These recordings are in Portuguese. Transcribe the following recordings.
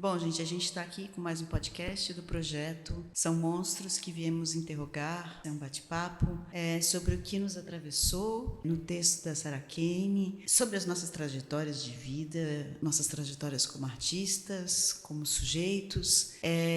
Bom, gente, a gente está aqui com mais um podcast do projeto São Monstros que Viemos Interrogar. É um bate-papo sobre o que nos atravessou no texto da Sarah Kane, sobre as nossas trajetórias de vida, nossas trajetórias como artistas, como sujeitos.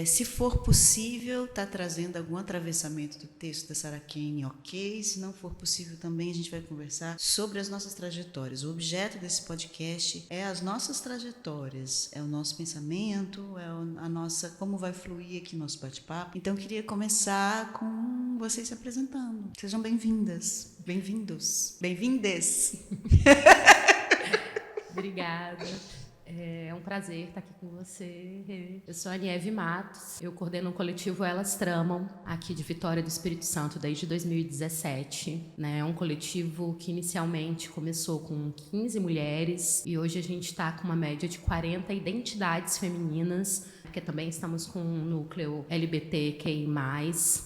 Se for possível, está trazendo algum atravessamento do texto da Sarah Kane, ok. Se não for possível também, a gente vai conversar sobre as nossas trajetórias. O objeto desse podcast é as nossas trajetórias, é o nosso pensamento, é a nossa, como vai fluir aqui nosso bate-papo. Então, eu queria começar com vocês se apresentando. Sejam bem-vindas, bem-vindos, bem-vindes. Obrigada. É um prazer estar aqui com você. Eu sou a Nieve Matos, eu coordeno o coletivo Elas Tramam, aqui de Vitória do Espírito Santo, desde 2017. É um coletivo que inicialmente começou com 15 mulheres e hoje a gente está com uma média de 40 identidades femininas, porque também estamos com um núcleo LGBTQI+.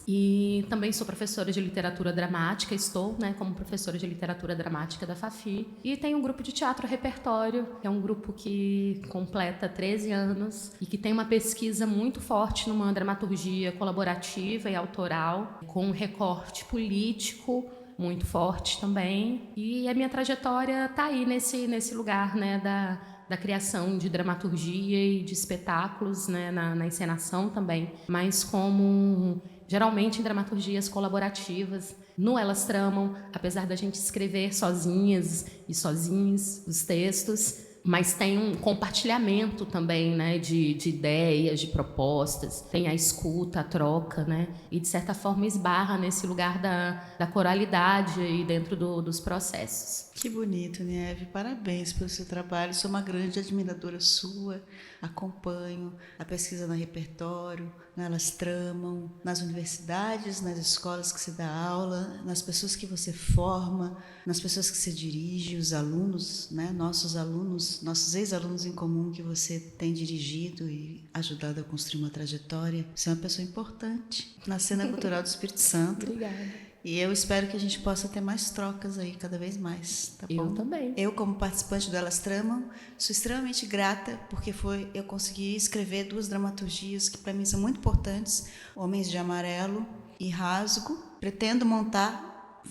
E também sou professora de literatura dramática, estou como professora de literatura dramática da FAFI. E tenho um grupo de teatro repertório, que é um grupo que completa 13 anos e que tem uma pesquisa muito forte numa dramaturgia colaborativa e autoral, com um recorte político muito forte também. E a minha trajetória está aí nesse lugar da criação de dramaturgia e de espetáculos, na encenação também, mas como geralmente em dramaturgias colaborativas. No Elas Tramam, apesar da gente escrever sozinhas e sozinhos os textos, mas tem um compartilhamento também, de ideias, de propostas, tem a escuta, a troca, e de certa forma esbarra nesse lugar da coralidade aí dentro dos processos. Que bonito, Nieve, parabéns pelo seu trabalho, sou uma grande admiradora sua, acompanho a pesquisa no repertório, Elas Tramam, nas universidades, nas escolas que você dá aula, nas pessoas que você forma, nas pessoas que você dirige, os alunos, nossos alunos, nossos ex-alunos em comum que você tem dirigido e ajudado a construir uma trajetória. Você é uma pessoa importante na cena cultural do Espírito Santo. Obrigada. E eu espero que a gente possa ter mais trocas aí, cada vez mais, tá bom? Eu também. Eu, como participante do Elas Tramam, sou extremamente grata, porque eu consegui escrever 2 dramaturgias que para mim são muito importantes, Homens de Amarelo e Rasgo. Pretendo montar,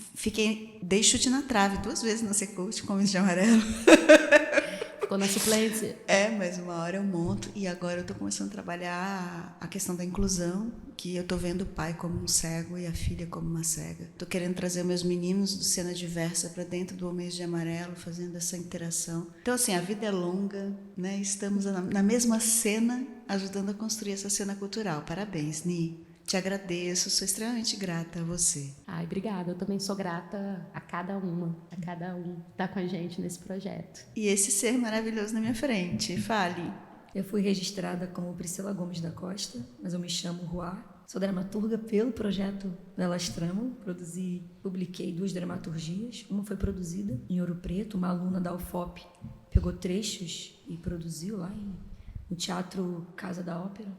dei chute na trave 2 vezes na Secult com Homens de Amarelo. Ficou na suplência? Mas uma hora eu monto, e agora eu estou começando a trabalhar a questão da inclusão, que eu estou vendo o pai como um cego e a filha como uma cega. Estou querendo trazer meus meninos do Cena Diversa para dentro do Homens de Amarelo, fazendo essa interação. Então, assim, a vida é longa, estamos na mesma cena, ajudando a construir essa cena cultural. Parabéns, Ni. Te agradeço, sou extremamente grata a você. Ai, obrigada. Eu também sou grata a cada um que está com a gente nesse projeto. E esse ser maravilhoso na minha frente. Fale. Eu fui registrada como Priscila Gomes da Costa, mas eu me chamo Ruá. Sou dramaturga pelo projeto Elas Tramam. Publiquei 2 dramaturgias. Uma foi produzida em Ouro Preto, uma aluna da UFOP pegou trechos e produziu lá no Teatro Casa da Ópera,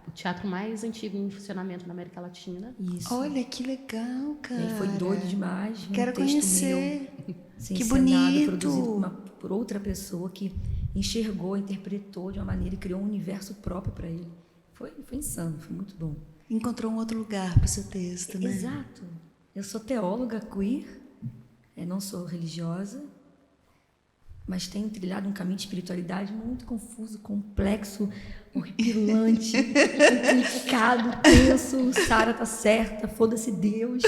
O teatro mais antigo em funcionamento na América Latina. Isso. Olha, que legal, cara. E foi doido demais. Quero conhecer. Que encenado, bonito. Produzido por outra pessoa que enxergou, interpretou de uma maneira e criou um universo próprio para ele. Foi insano, foi muito bom. Encontrou um outro lugar para o seu texto, né? Exato. Eu sou teóloga queer, não sou religiosa, mas tenho trilhado um caminho de espiritualidade muito confuso, complexo, horripilante, complicado, tenso. Sara tá certa, foda-se Deus.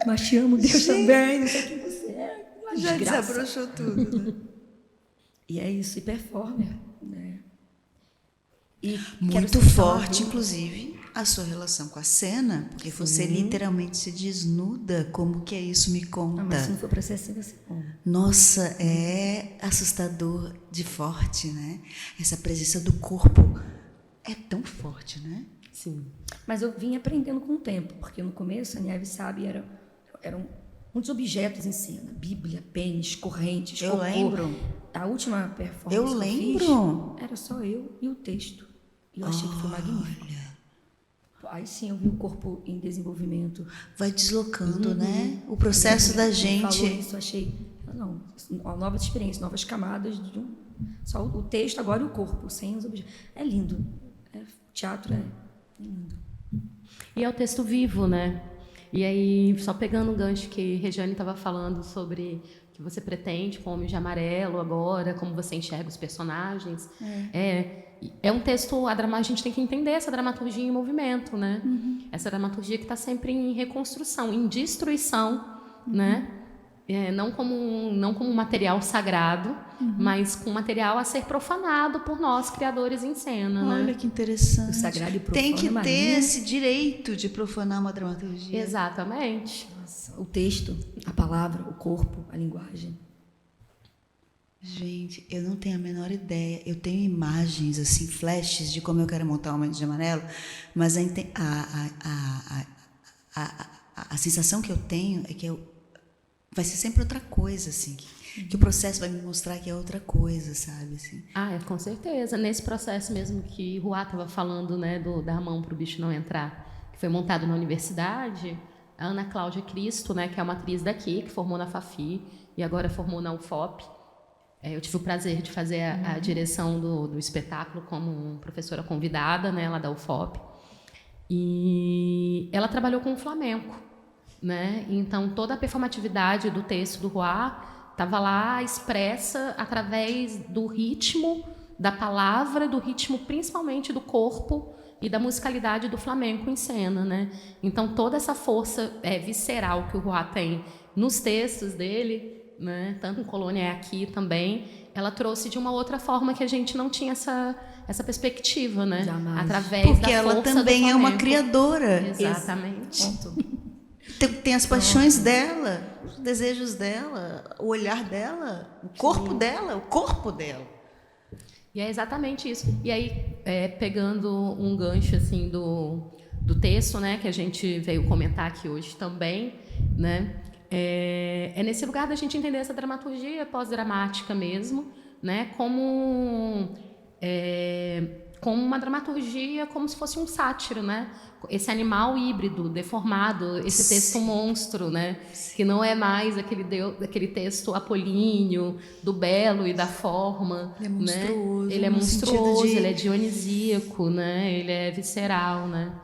Mas te amo, Deus também, não sei quem você é. Já desabrochou tudo, né? E é isso, e performer, E muito forte, inclusive, a sua relação com a cena, porque Sim. você literalmente se desnuda. Como que é isso? Me conta. Mas se não for para ser assim, vai ser bom. Nossa, é assustador de forte, né? Essa presença do corpo é tão forte, né? Sim. Mas eu vim aprendendo com o tempo, porque no começo, a Nieve sabe, eram muitos objetos em cena. Bíblia, pênis, correntes, Eu cocô. lembro. A última performance Eu que lembro. eu fiz, era só eu e o texto. E eu achei que foi magnífico. Olha. Aí sim eu vi o corpo em desenvolvimento. Vai deslocando, né? O processo da gente. Falou isso, eu achei, não, uma nova experiência, novas camadas Só o texto agora e o corpo, sem os objetos. É lindo. Teatro é lindo. E é o texto vivo, né? E aí, só pegando um gancho que Regiane estava falando sobre o que você pretende com Homens de Amarelo agora, como você enxerga os personagens. É um texto, a gente tem que entender essa dramaturgia em movimento, né? Essa dramaturgia que está sempre em reconstrução, em destruição, né? Não como um material sagrado, mas com material a ser profanado por nós, criadores em cena. Olha, né? que interessante. O sagrado e profano, Tem que ter Maria. esse direito de profanar uma dramaturgia. Exatamente. Nossa, o texto, a palavra, o corpo, a linguagem. Gente, eu não tenho a menor ideia. Eu tenho imagens, assim, flashes de como eu quero montar o Homem de Amarelo, mas a sensação que eu tenho é que vai ser sempre outra coisa, assim, que o processo vai me mostrar que é outra coisa, sabe, assim. Com certeza. Nesse processo mesmo que Ruá estava falando, né, dar a mão para o bicho não entrar, que foi montado na universidade, a Ana Cláudia Cristo, né, que é uma atriz daqui, que formou na FAFI e agora formou na UFOP. Eu tive o prazer de fazer a direção do espetáculo como professora convidada, né, lá da UFOP. E ela trabalhou com o flamenco, né? Então, toda a performatividade do texto do Ruá estava lá expressa através do ritmo da palavra, do ritmo principalmente do corpo e da musicalidade do flamenco em cena, né? Então, toda essa força visceral que o Ruá tem nos textos dele, né? Tanto em Colônia é aqui também, ela trouxe de uma outra forma que a gente não tinha essa perspectiva, né? Jamais. Através da Porque ela força também do é uma flamenco. criadora. Exatamente. Ponto. Tem as paixões dela, os desejos dela, o olhar dela, o corpo dela, o corpo dela. E é exatamente isso. E aí, pegando um gancho assim do texto, né, que a gente veio comentar aqui hoje também, né, é nesse lugar da gente entender essa dramaturgia pós-dramática mesmo, né, como uma dramaturgia, como se fosse um sátiro, né? Esse animal híbrido, deformado, esse texto monstro, né? Que não é mais aquele texto apolíneo, do belo e da forma. Ele é monstruoso. Né? Ele é no monstruoso, sentido de... ele é dionisíaco, né? Ele é visceral, né?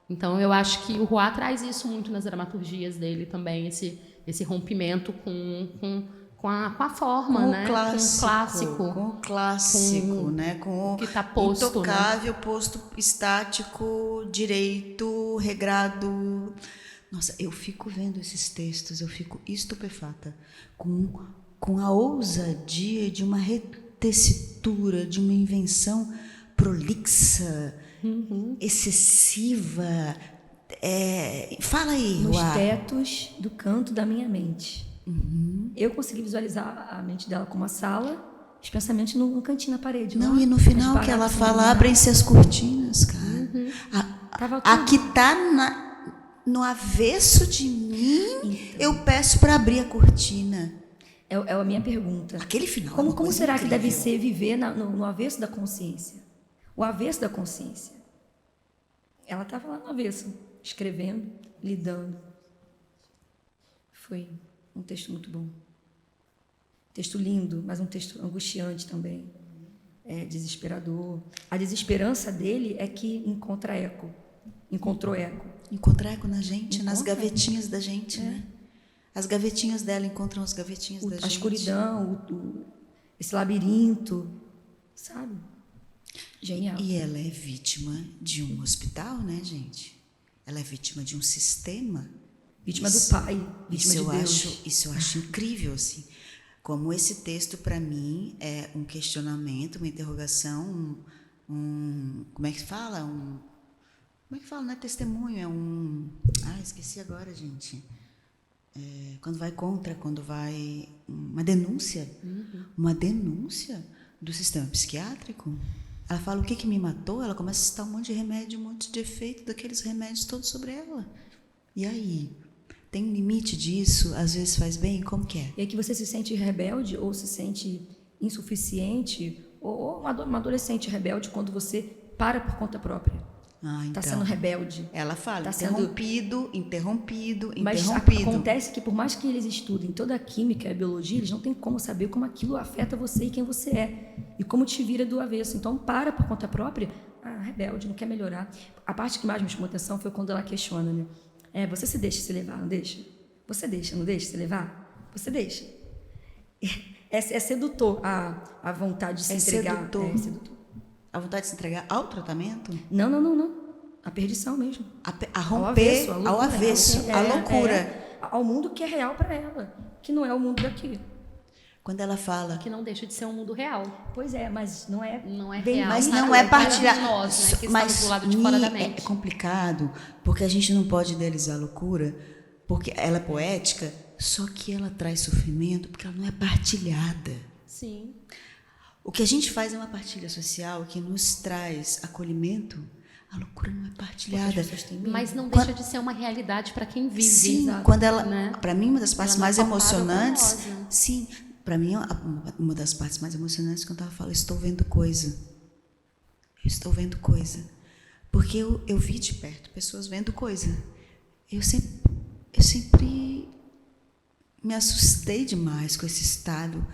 Então, eu acho que o Ruá traz isso muito nas dramaturgias dele também, esse rompimento com a forma, com né? O clássico, com o clássico, né? Com o que tá posto, intocável, né? posto estático, direito, regrado. Nossa, eu fico vendo esses textos, eu fico estupefata com a ousadia de uma retessitura, de uma invenção prolixa, excessiva. Fala aí, Nos Ruá. tetos do canto da minha mente. Eu consegui visualizar a mente dela como uma sala, os pensamentos no cantinho na parede. Não, lá, e no final as que ela baratas fala, iluminadas. abrem-se as cortinas, cara. Tava A tudo. que está no avesso de mim, Então. eu peço para abrir a cortina. É a minha pergunta. Aquele final. é Como, uma como coisa será que incrível. deve ser viver no avesso da consciência? O avesso da consciência. Ela estava lá no avesso, escrevendo, lidando. Foi um texto muito bom. Texto lindo, mas um texto angustiante também. Desesperador. A desesperança dele é que encontrou eco. Encontrar eco na gente, nas Encontra. gavetinhas da gente, né? As gavetinhas dela encontram as gavetinhas da gente. A escuridão, esse labirinto, sabe? Genial. E ela é vítima de um hospital, né, gente? Ela é vítima de um sistema. Vítima do pai, vítima de Deus. Isso eu acho incrível, assim. Como esse texto, para mim, é um questionamento, uma interrogação, como é que fala? Como é que fala? Não é testemunho, é um... esqueci agora, gente. Quando vai contra, quando vai... Uma denúncia. Uma denúncia do sistema psiquiátrico. Ela fala o que me matou, ela começa a citar um monte de remédio, um monte de efeito daqueles remédios todos sobre ela. E aí? Tem um limite disso? Às vezes faz bem? Como que é? E aí que você se sente rebelde ou se sente insuficiente ou uma adolescente rebelde quando você para por conta própria. Então. sendo rebelde. Ela fala, Tá sendo- interrompido. Mas acontece que por mais que eles estudem toda a química e a biologia, eles não têm como saber como aquilo afeta você e quem você é. E como te vira do avesso. Então, para por conta própria. Rebelde, não quer melhorar. A parte que mais me chamou atenção foi quando ela questiona, né? Você se deixa se levar, não deixa? Você deixa, não deixa se levar? Você deixa. É sedutor a vontade de se entregar. Sedutor. É sedutor. A vontade de se entregar ao tratamento? Não. A perdição mesmo. A romper ao loucura. avesso, a loucura. Ao mundo que é real para ela, que não é o mundo daqui. Quando ela fala... Que não deixa de ser um mundo real. Pois é, mas não é bem real. Mas Para não é para partilhar. nós, né, que Mas estamos do lado de fora da é mente. complicado, porque a gente não pode idealizar a loucura, porque ela é poética, só que ela traz sofrimento porque ela não é partilhada. Sim. O que a gente faz é uma partilha social que nos traz acolhimento. A loucura não é partilhada. Mas não deixa de ser uma realidade para quem vive. Sim, Exato, quando ela, né? para mim, uma das partes Ela não é mais emocionantes, palpável, sim, para mim, uma das partes mais emocionantes é quando ela fala, estou vendo coisa. Eu estou vendo coisa. Porque eu vi de perto pessoas vendo coisa. Eu sempre me assustei demais com esse estado.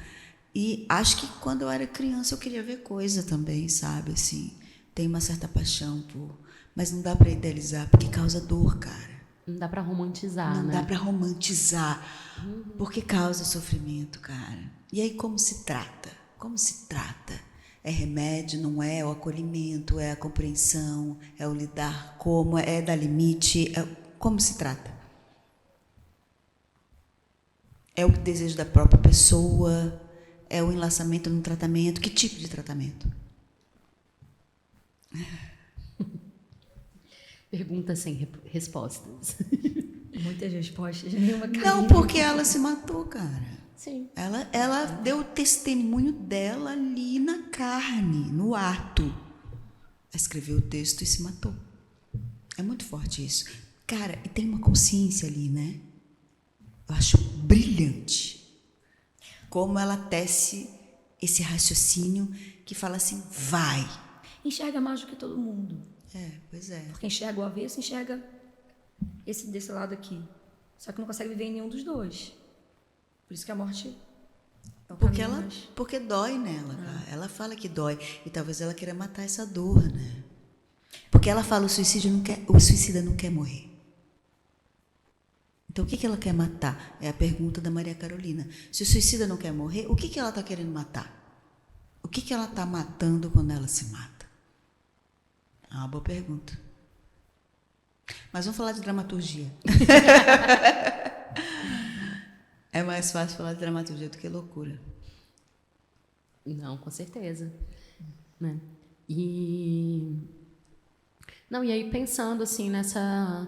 E acho que quando eu era criança eu queria ver coisa também, sabe? Assim, tem uma certa paixão por... Mas não dá para idealizar, porque causa dor, cara. Não dá para romantizar, Não né? dá para romantizar, porque causa sofrimento, cara. E aí como se trata? Como se trata? É remédio, não é? É o acolhimento, é a compreensão, é o lidar como, é dar limite, como se trata? É o desejo da própria pessoa, é o enlaçamento no tratamento, que tipo de tratamento? Perguntas sem respostas. Muitas respostas, nenhuma Não, carinha. porque ela se matou, cara. Sim. Ela deu o testemunho dela ali na carne, no ato. Ela escreveu o texto e se matou. É muito forte isso. Cara, e tem uma consciência ali, né? Eu acho brilhante como ela tece esse raciocínio que fala assim, vai. Enxerga mais do que todo mundo. Pois é. Porque enxerga o avesso, enxerga esse desse lado aqui. Só que não consegue viver em nenhum dos dois. Por isso que a morte é um caminho mais... Porque dói nela, cara. Ela fala que dói. E talvez ela queira matar essa dor, né? Porque ela fala, o suicida não quer morrer. Então, o que ela quer matar? É a pergunta da Maria Carolina. Se o suicida não quer morrer, o que ela está querendo matar? O que ela está matando quando ela se mata? É uma boa pergunta. Mas vamos falar de dramaturgia. É mais fácil falar de dramaturgia do que loucura. Não, com certeza. Né? E aí pensando assim nessa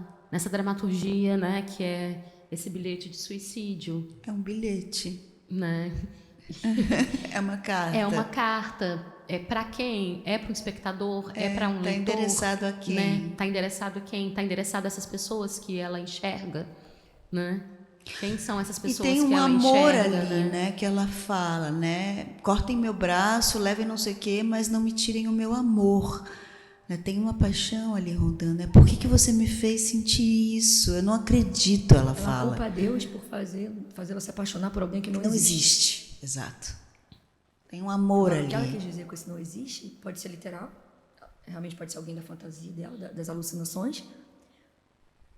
dramaturgia, né, que é esse bilhete de suicídio, É um bilhete. né? É uma carta. É uma carta. É para quem? É para o espectador? É para um tá leitor? interessado a quem? Né? Tá interessado a quem? Tá interessado essas pessoas que ela enxerga, né? Quem são essas pessoas e tem que um ela amor enxerga, ali, né? Que ela fala, né? Cortem meu braço, levem não sei o quê, mas não me tirem o meu amor. Né? Tem uma paixão ali rondando. Né? Por que você me fez sentir isso? Eu não acredito, ela fala. Ela culpa a Deus por fazê-la se apaixonar por alguém que não existe. Exato. Tem um amor ali. O que ela quis dizer com esse não existe pode ser literal, realmente pode ser alguém da fantasia dela, das alucinações,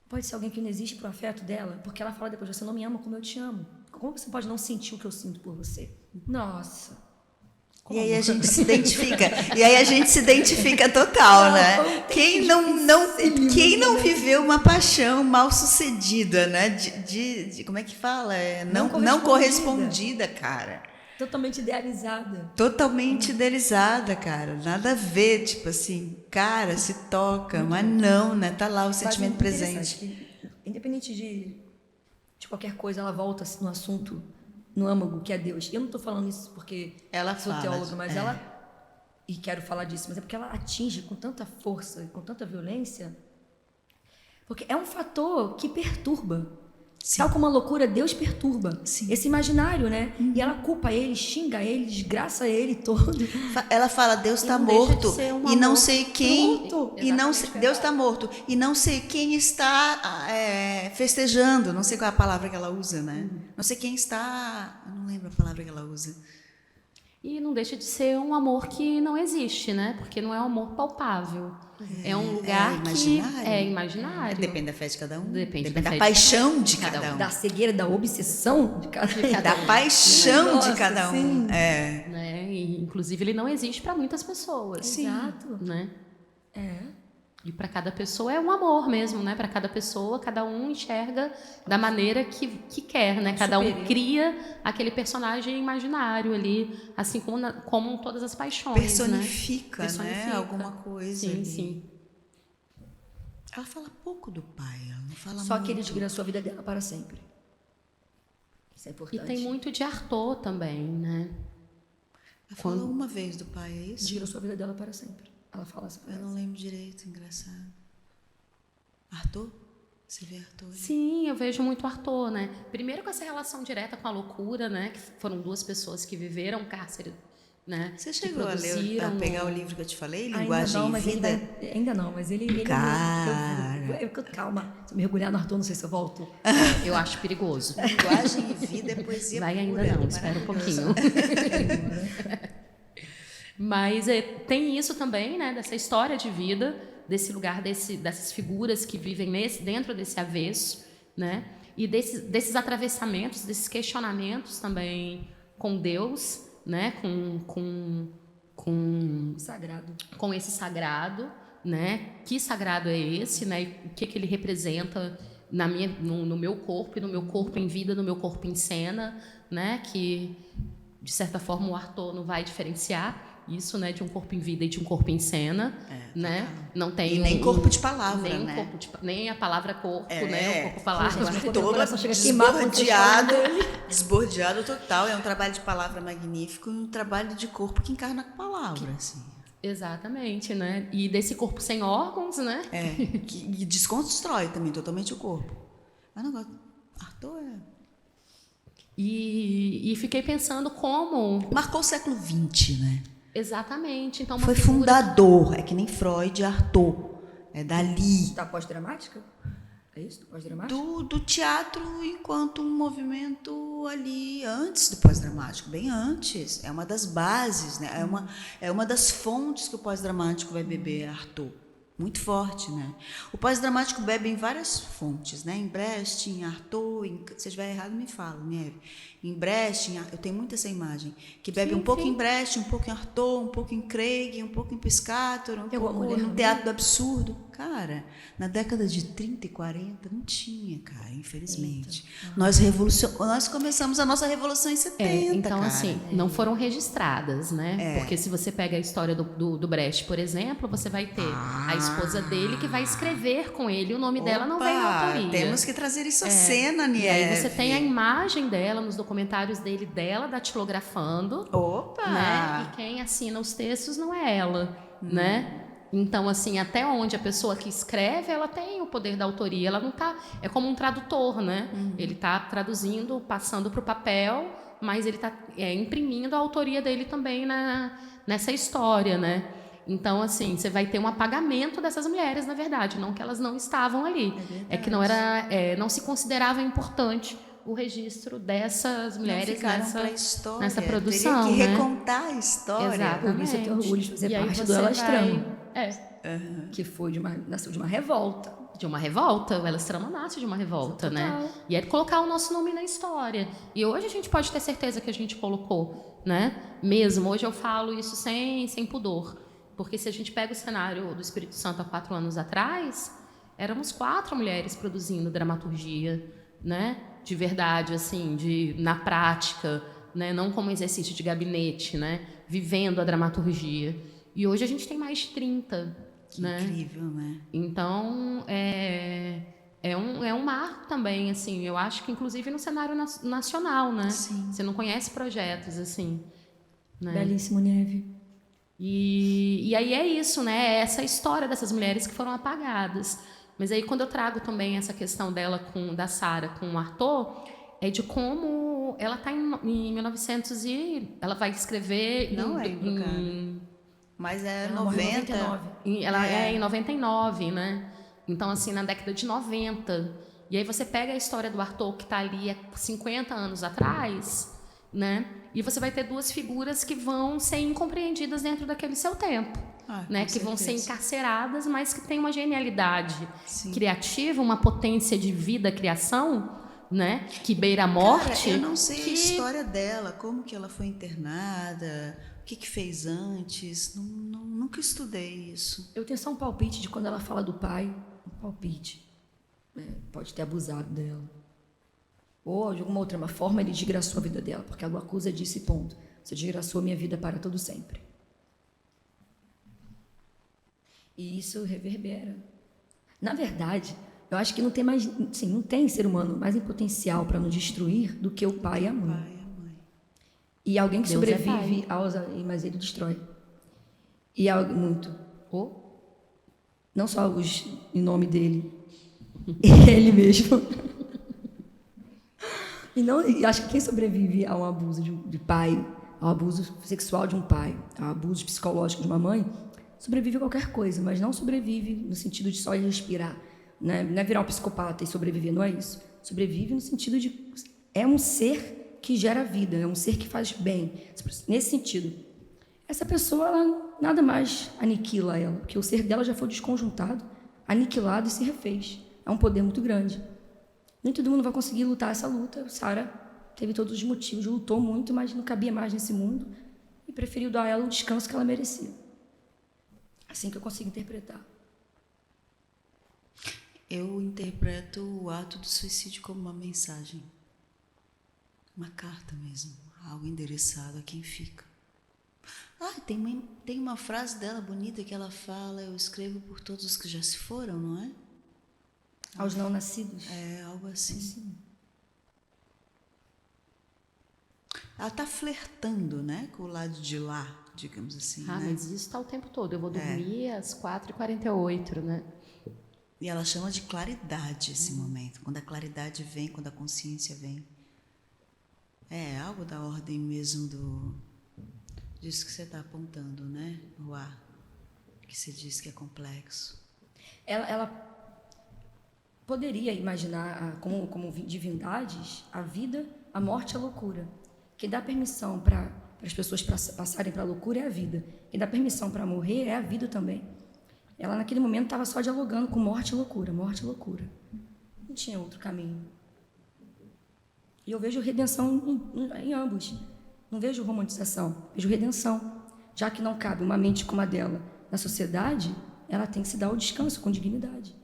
pode ser alguém que não existe pro afeto dela, porque ela fala depois, você não me ama como eu te amo. Como você pode não sentir o que eu sinto por você? Nossa. E aí a gente se identifica. E aí a gente se identifica total, né? Quem não viveu uma paixão mal sucedida, né? Como é que fala? Não correspondida, cara. Totalmente idealizada. Totalmente idealizada, cara. Nada a ver, tipo assim, cara, se toca, mas não, né? Tá lá o sentimento presente. Que, independente de qualquer coisa, ela volta no assunto, no âmago, que é Deus. Eu não estou falando isso porque ela sou fala, teóloga, mas e quero falar disso, mas é porque ela atinge com tanta força, com tanta violência, porque é um fator que perturba. Tal como a loucura, Deus perturba Sim. esse imaginário, né? E ela culpa ele, xinga ele, desgraça ele todo. Ela fala, Deus está não deixa de morto ser um e não amor. sei quem, Pronto. e não Exatamente, Deus está morto e não sei quem está festejando, não sei qual é a palavra que ela usa, né? Não sei quem está, eu não lembro a palavra que ela usa. E não deixa de ser um amor que não existe, né? Porque não é um amor palpável. É um lugar que é imaginário. Depende da fé de cada um. Depende da da fé de paixão de cada um. Da cegueira, da obsessão de cada um. Da paixão de Nossa, cada um. sim. Né? E, inclusive, ele não existe para muitas pessoas. Sim. Exato. Né? É. E para cada pessoa é um amor mesmo, né? Para cada pessoa, cada um enxerga da maneira que quer, né? Cada um cria aquele personagem imaginário ali, assim como todas as paixões, Personifica, né? né? Alguma coisa. Sim, ali. sim. Ela fala pouco do pai, ela não fala Só muito. que ele desgraçou a vida dela para sempre. Isso é E importante. tem muito de Arthur também, né? Ela fala uma vez do pai, é isso? Desgraçou a vida dela para sempre. Ela fala essa Eu frase. não lembro direito, engraçado. Arthur? Você vê Arthur? Sim, eu vejo muito Arthur, né? Primeiro com essa relação direta com a loucura, né? Que foram duas pessoas que viveram um cárcere, né? Você que chegou a ler, a produziram pegar o livro que eu te falei, Ainda Linguagem não, e mas Vida? ainda não, mas ele Cara. calma, se eu mergulhar no Arthur, não sei se eu volto. Eu acho perigoso. Linguagem e Vida é poesia Vai pura, ainda não, espera um pouquinho. Mas tem isso também, né? Dessa história de vida, desse lugar, dessas figuras que vivem dentro desse avesso, né? E desses atravessamentos, desses questionamentos também com Deus, né? Sagrado. Com esse sagrado, né? Que sagrado é esse, né? E o que ele representa no meu corpo, e no meu corpo em vida, no meu corpo em cena, né? Que de certa forma o Arthur não vai diferenciar isso, né? De um corpo em vida e de um corpo em cena, né? Não tem E nem corpo de palavra, nem né? nem a palavra corpo, né? O corpo palavra. Gente, Todo coração chega a queimar quando vocês desbordeado, falam desbordeado total. É um trabalho de palavra magnífico e um trabalho de corpo que encarna com palavra, assim. Exatamente, né? E desse corpo sem órgãos, né? Que desconstrói também totalmente o corpo. Mas não, Arthur E fiquei pensando como... marcou o século XX, né? Exatamente. Então, uma Foi figura... fundador, é que nem Freud, Arthur. É dali. Da pós-dramática? É isso? Do pós-dramática? Do teatro enquanto um movimento ali antes do pós-dramático, bem antes. É uma das bases, né? É uma das fontes que o pós-dramático vai beber, Arthur. Muito forte, né? O pós-dramático bebe em várias fontes, né? Em Brecht, em Arthur, se eu estiver errado, me fala, Nieve. Em Brecht, eu tenho muito essa imagem, que bebe um pouco em Brecht, um pouco em Arthur, um pouco em Craig, um pouco em Piscator, um pouco no Teatro do Absurdo. Cara, na década de 30 e 40 não tinha, cara, infelizmente. Nós começamos a nossa revolução em 70, então, cara. assim, não foram registradas, né? Porque se você pega a história do Brecht, por exemplo, você vai ter a esposa dele que vai escrever com ele, o nome dela não vem na autoria. Temos que trazer isso à cena, Nieve. E aí você tem a imagem dela nos documentários dela datilografando. Opa! Né? E quem assina os textos não é ela, né? Então, assim, até onde a pessoa que escreve, ela tem o poder da autoria, ela não tá... É como um tradutor, né? Ele está traduzindo, passando para o papel, mas ele está imprimindo a autoria dele também nessa história, né? Então, assim, você vai ter um apagamento dessas mulheres, na verdade, não que elas não estavam ali. É que não se considerava importante o registro dessas mulheres nessa produção. Teria que né? recontar a história. Exatamente. Por isso eu tenho orgulho de fazer E aí parte do você Elas vai- Tramam, É, que nasceu de uma revolta. de uma revolta, o Elas Tramam nasce de uma revolta, né? Total. E é colocar o nosso nome na história. E hoje a gente pode ter certeza que a gente colocou, né? Mesmo, hoje eu falo isso sem pudor. Porque se a gente pega o cenário do Espírito Santo há 4 anos atrás, éramos 4 mulheres produzindo dramaturgia, né? De verdade, assim, na prática, né? Não como exercício de gabinete, né? Vivendo a dramaturgia. E hoje a gente tem mais de 30, Que né? incrível, né? Então, é um marco também, assim, eu acho que inclusive no cenário nacional, né? Sim. Você não conhece projetos assim, né? Belíssimo, Nieve. E aí é isso, né? É essa história dessas mulheres que foram apagadas. Mas aí quando eu trago também essa questão dela da Sara com o Arthur, é de como ela está em 1900 e ela vai escrever Não lembro, cara. Mas é Ela morreu em 90. 99. ela é em 99, né? Então, assim, na década de 90. E aí você pega a história do Arthur, que está ali há 50 anos atrás, né? E você vai ter duas figuras que vão ser incompreendidas dentro daquele seu tempo. Né? Que vão ser encarceradas, mas que têm uma genialidade criativa, uma potência de vida, criação, né? Que beira a morte. Cara, eu não sei a história dela, como que ela foi internada, o que fez antes, nunca estudei isso. Eu tenho só um palpite de quando ela fala do pai, um palpite. Pode ter abusado dela. Ou de alguma outra forma ele desgraçou a vida dela, porque ela o acusa disso e ponto. Você desgraçou a minha vida para todo sempre. E isso reverbera. Na verdade, eu acho que não tem mais, sim, não tem ser humano mais em potencial para nos destruir do que o pai e a mãe. E alguém que Deus sobrevive mas ele destrói. E algo muito. Não só os em nome dele, ele mesmo. E acho que quem sobrevive a um abuso de pai, ao abuso sexual de um pai, ao abuso psicológico de uma mãe, sobrevive a qualquer coisa, mas não sobrevive no sentido de só ir respirar. Né? Não é virar um psicopata e sobreviver, não é isso. Sobrevive no sentido de... É um ser que gera vida, é um ser que faz bem. Nesse sentido. Essa pessoa, ela nada mais aniquila ela, porque o ser dela já foi desconjuntado, aniquilado e se refez. É um poder muito grande. Nem todo mundo vai conseguir lutar essa luta. Sara teve todos os motivos, lutou muito, mas não cabia mais nesse mundo e preferiu dar a ela o descanso que ela merecia. Assim que eu consigo interpretar. Eu interpreto o ato do suicídio como uma mensagem. Uma carta mesmo. Algo endereçado a quem fica. Tem uma frase dela bonita que ela fala: eu escrevo por todos os que já se foram, não é? Aos não nascidos. É, algo assim. Ela está flertando, né, com o lado de lá, digamos assim. Né? Mas isso está o tempo todo. Eu vou dormir às 4h48, né? E ela chama de claridade esse momento. Quando a claridade vem, quando a consciência vem. É algo da ordem mesmo disso que você está apontando, né? O ar, que você diz que é complexo. Ela poderia imaginar como divindades a vida, a morte e a loucura. Quem dá permissão para as pessoas passarem para a loucura é a vida. Quem dá permissão para morrer é a vida também. Ela, naquele momento, estava só dialogando com morte e loucura, morte e loucura. Não tinha outro caminho. E eu vejo redenção em ambos. Não vejo romantização, vejo redenção. Já que não cabe uma mente como a dela na sociedade, ela tem que se dar o descanso com dignidade.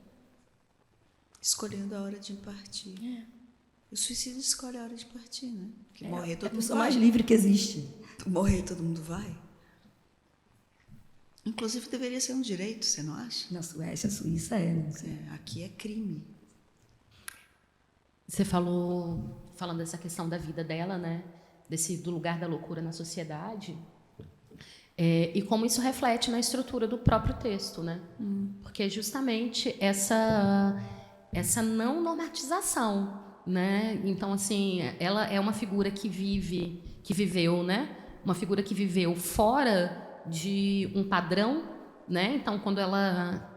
Escolhendo a hora de partir. O suicídio escolhe a hora de partir, né? Porque morrer todo mundo vai. É a pessoa mais livre que existe. Morrer todo mundo vai. Inclusive deveria ser um direito, você não acha? Na Suécia, a Suíça né? Aqui é crime. Você falando dessa questão da vida dela, né? Do lugar da loucura na sociedade. E como isso reflete na estrutura do próprio texto, né? Porque justamente essa não normatização, né? Então, assim, ela é uma figura que viveu, né? Uma figura que viveu fora de um padrão, né? Então, quando ela...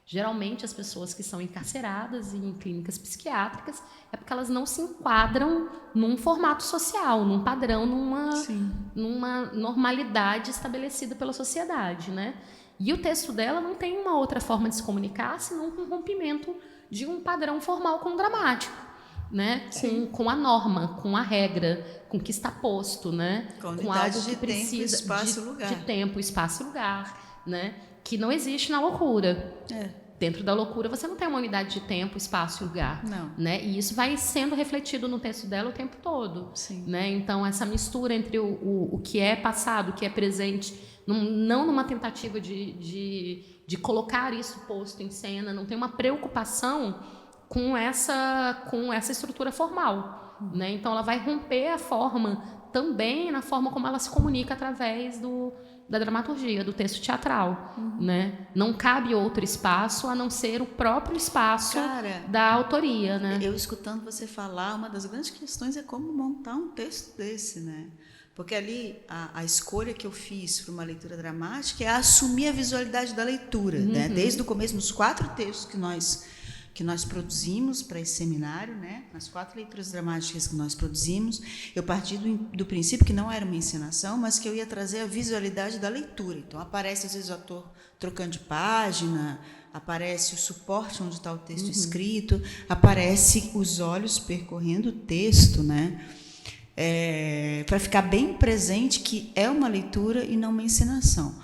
Geralmente, as pessoas que são encarceradas em clínicas psiquiátricas é porque elas não se enquadram num formato social, num padrão, numa normalidade estabelecida pela sociedade, né? E o texto dela não tem uma outra forma de se comunicar senão com o rompimento de um padrão formal com dramático, né? Com a norma, com a regra, com o que está posto, né? Com algo que precisa tempo, espaço, lugar. De tempo, espaço, lugar, né? Que não existe na loucura. Dentro da loucura você não tem uma unidade de tempo, espaço e lugar. Não. Né? E isso vai sendo refletido no texto dela o tempo todo. Sim. Né? Então, essa mistura entre o que é passado, o que é presente, não numa tentativa de colocar isso posto em cena, não tem uma preocupação com essa estrutura formal. Né? Então, ela vai romper a forma também na forma como ela se comunica através da dramaturgia, do texto teatral, né? Não cabe outro espaço a não ser o próprio espaço da autoria, né? Eu escutando você falar, uma das grandes questões é como montar um texto desse, né? Porque ali a escolha que eu fiz para uma leitura dramática é assumir a visualidade da leitura, né? Desde o começo, nos 4 textos que nós produzimos para esse seminário, né? Nas 4 leituras dramáticas que nós produzimos, eu parti do princípio que não era uma encenação, mas que eu ia trazer a visualidade da leitura. Então, aparece, às vezes, o ator trocando de página, aparece o suporte onde está o texto escrito, aparece os olhos percorrendo o texto, né? Para ficar bem presente que é uma leitura e não uma encenação.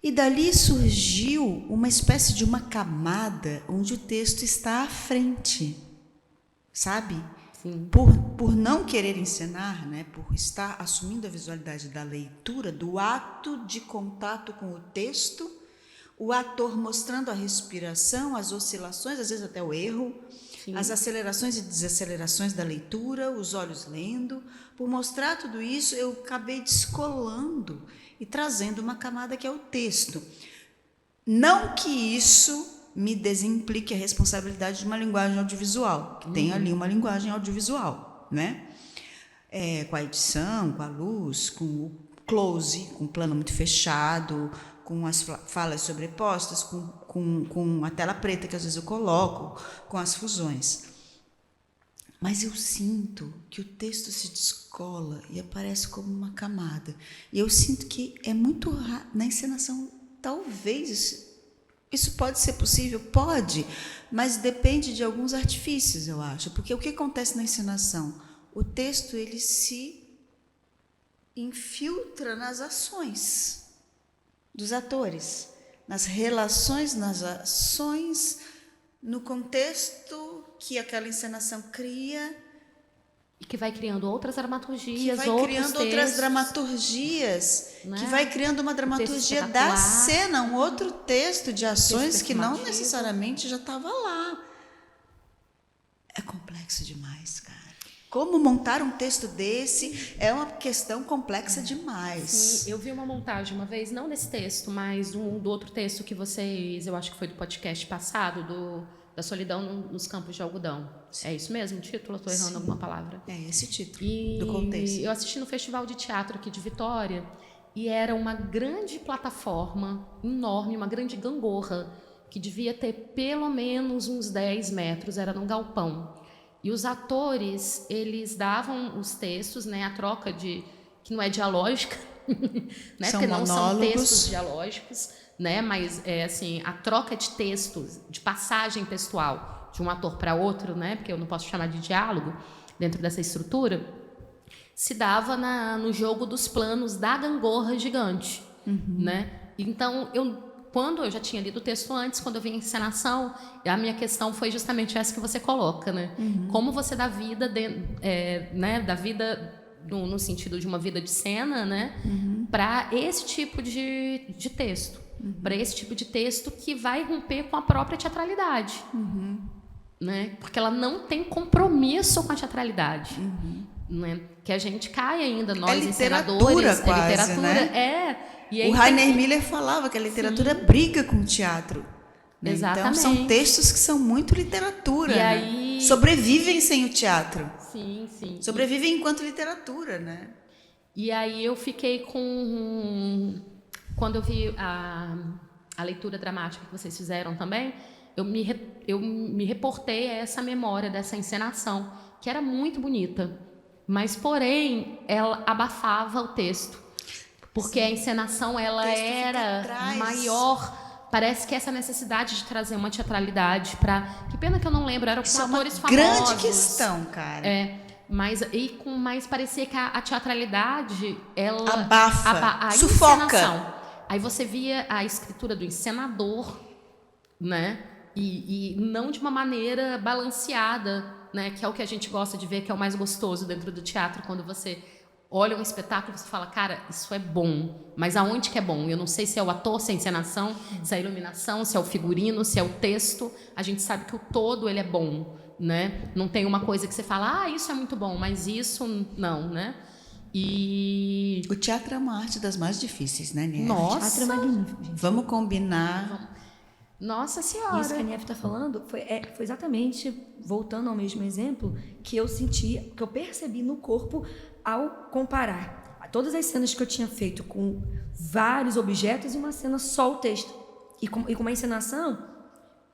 E dali surgiu uma espécie de uma camada onde o texto está à frente, sabe? Sim. Por não querer encenar, né? Por estar assumindo a visualidade da leitura, do ato de contato com o texto, o ator mostrando a respiração, as oscilações, às vezes até o erro, sim, as acelerações e desacelerações da leitura, os olhos lendo. Por mostrar tudo isso, eu acabei descolando e trazendo uma camada que é o texto. Não que isso me desimplique a responsabilidade de uma linguagem audiovisual, que tem ali uma linguagem audiovisual, né? Com a edição, com a luz, com o close, com o plano muito fechado, com as falas sobrepostas, com a tela preta que às vezes eu coloco, com as fusões. Mas eu sinto que o texto se descola e aparece como uma camada. E eu sinto que é muito raro, na encenação, talvez isso pode ser possível? Pode, mas depende de alguns artifícios, eu acho. Porque o que acontece na encenação? O texto ele se infiltra nas ações dos atores, nas relações, nas ações, no contexto que aquela encenação cria. E que vai criando outras dramaturgias, que vai criando outras dramaturgias, né? Que vai criando uma dramaturgia da cena, um outro texto de ações que não necessariamente já estava lá. É complexo demais, cara. Como montar um texto desse é uma questão complexa demais. Sim, eu vi uma montagem uma vez, não nesse texto, mas do outro texto que vocês, eu acho que foi do podcast passado, da solidão nos campos de algodão. Sim. É isso mesmo o título? Estou errando alguma palavra? É esse título, do contexto. Eu assisti no Festival de Teatro aqui de Vitória e era uma grande plataforma, enorme, uma grande gangorra, que devia ter pelo menos uns 10 metros, era num galpão. E os atores, eles davam os textos, né, a troca que não é dialógica, né, porque não são textos dialógicos, né, mas assim, a troca de textos, de passagem textual de um ator para outro, né, porque eu não posso chamar de diálogo dentro dessa estrutura, se dava no jogo dos planos da gangorra gigante, né? Então, quando eu já tinha lido o texto antes, quando eu vi a encenação, a minha questão foi justamente essa que você coloca, né? Como você dá vida, né? Dá vida no sentido de uma vida de cena, né? Para esse tipo de texto. Para esse tipo de texto que vai romper com a própria teatralidade. Né? Porque ela não tem compromisso com a teatralidade. Né? Que a gente cai ainda, nós encenadores. Quase, é literatura, né? E o Rainer Miller falava que a literatura briga com o teatro. Né? Exatamente. Então, são textos que são muito literatura. E né? aí... Sobrevivem sem o teatro. Sim, sim. Sobrevivem enquanto literatura, né? E aí eu fiquei com... Quando eu vi a leitura dramática que vocês fizeram também, eu me reportei a essa memória dessa encenação, que era muito bonita, mas, porém, ela abafava o texto. Porque a encenação ela era maior. Parece que essa necessidade de trazer uma teatralidade para... Que pena que eu não lembro, eram com atores famosos. Grande questão, cara. Mas parecia que a teatralidade, ela... Abafa, sufoca. Aí você via a escritura do encenador, né? E não de uma maneira balanceada, né? Que é o que a gente gosta de ver, que é o mais gostoso dentro do teatro, quando você olha um espetáculo e você fala, cara, isso é bom, mas aonde que é bom? Eu não sei se é o ator, se é a encenação, se é a iluminação, se é o figurino, se é o texto. A gente sabe que o todo ele é bom, né? Não tem uma coisa que você fala, isso é muito bom, mas isso não, né? E O teatro é uma arte das mais difíceis, né, Nieve? O teatro é magnífico, gente. Vamos combinar. Nossa Senhora. Isso que a Nieve está falando foi exatamente, voltando ao mesmo exemplo, que eu senti, que eu percebi no corpo ao comparar todas as cenas que eu tinha feito com vários objetos e uma cena só o texto. E com uma encenação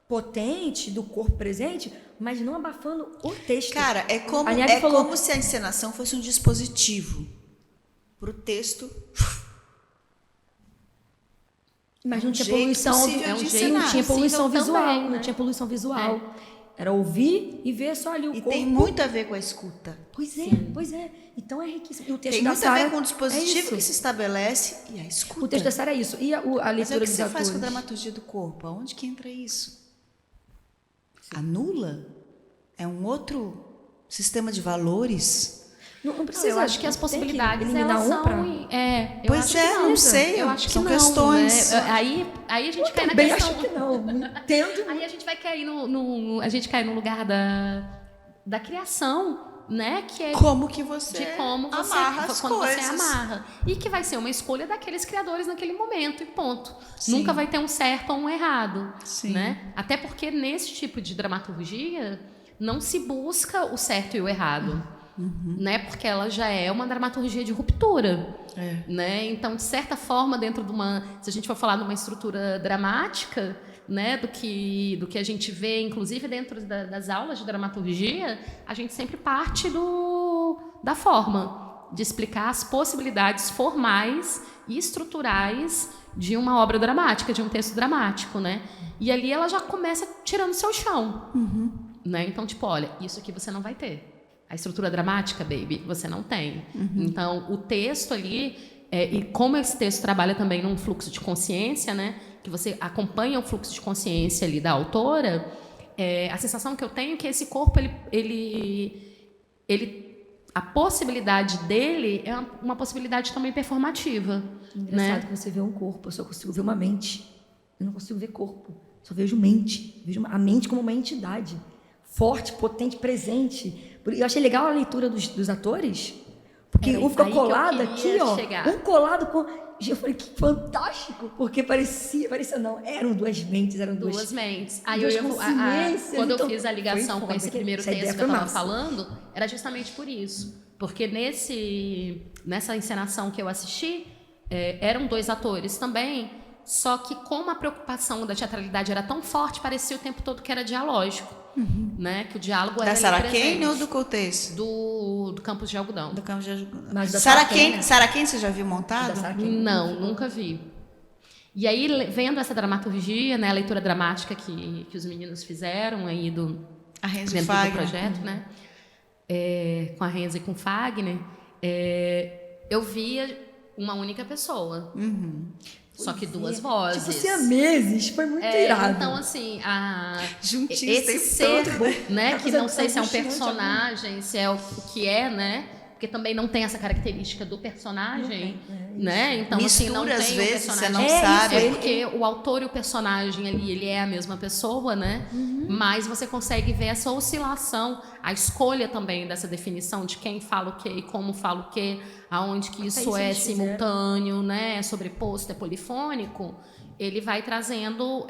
potente do corpo presente, mas não abafando o texto. Cara, é como, A Nieve falou, como se a encenação fosse um dispositivo para o texto. mas não tinha jeito poluição, possível de não encenar. tinha poluição Possível visual, também, né? não tinha poluição visual. Era ouvir e ver só ali o E corpo. tem muito a ver com a escuta. Pois é. Então é riquíssimo. E o texto Tem da muito a ver Sara com o é dispositivo isso. que se estabelece e a escuta. O texto da Sara é isso. E a Mas é leitura o que dos você atores. faz com a dramaturgia do corpo? Aonde que entra isso? Anula? É um outro sistema de valores? Não precisa. Eu acho que as tem possibilidades eliminar elas um são. pra... Eu Pois acho é, que não sei, Eu acho que são não, questões. né? Aí a gente cai na Bem, questão. acho que não. Entendo. Aí a gente vai cair a gente cai no lugar da criação, né? Que é Como que você de como você, amarra as quando coisas. você amarra. E que vai ser uma escolha daqueles criadores naquele momento, e ponto. Sim. Nunca vai ter um certo ou um errado. Sim. Né? Até porque nesse tipo de dramaturgia não se busca o certo e o errado. Né? Porque ela já é uma dramaturgia de ruptura. Né? Então, de certa forma, dentro de uma... Se a gente for falar de uma estrutura dramática, né, do que a gente vê, inclusive dentro das aulas de dramaturgia, a gente sempre parte da forma, de explicar as possibilidades formais e estruturais de uma obra dramática, de um texto dramático, né? E ali ela já começa tirando seu chão. Né? Então, tipo, olha, isso aqui você não vai ter. A estrutura dramática, baby, você não tem. Então, o texto ali, e como esse texto trabalha também num fluxo de consciência, né? Que você acompanha o fluxo de consciência ali da autora, a sensação que eu tenho é que esse corpo, a possibilidade dele é uma possibilidade também performativa. Engraçado né? que você vê um corpo, eu só consigo ver uma mente. Eu não consigo ver corpo, só vejo mente. Vejo a mente como uma entidade forte, potente, presente. Eu achei legal a leitura dos atores, porque um ficou colado aqui, ó. Um colado com... Eu falei, que fantástico, porque parecia não, eram duas mentes, eram duas mentes. Aí duas consciências. Quando então, eu fiz a ligação com esse primeiro texto que eu estava massa. falando, era justamente por isso. Porque nessa encenação que eu assisti, eram dois atores também, só que como a preocupação da teatralidade era tão forte, parecia o tempo todo que era dialógico. Né? Que o diálogo era da Sara Kane ou do contexto? Do Campos de Algodão. Do Campos de Algodão. Mas da Sara Sara Kane, você já viu montado? Não, nunca vi. E aí, vendo essa dramaturgia, né, a leitura dramática que os meninos fizeram aí a Renzo dentro Fagner. do projeto, né? Com a Renzo e com o Fagner, eu via uma única pessoa. Só que duas vozes. Tipo, siameses, foi muito irado. Então, assim, juntinhos esse ser, né, que não sei se é um apaixonante, personagem, se é o que é, né? Porque também não tem essa característica do personagem, né? Então, assim, não tem às um vezes, personagem. você não sabe. É porque o autor e o personagem ali, ele é a mesma pessoa, né? Mas você consegue ver essa oscilação, a escolha também dessa definição de quem fala o quê e como fala o quê, aonde que isso é simultâneo, né? É sobreposto, é polifônico. Ele vai trazendo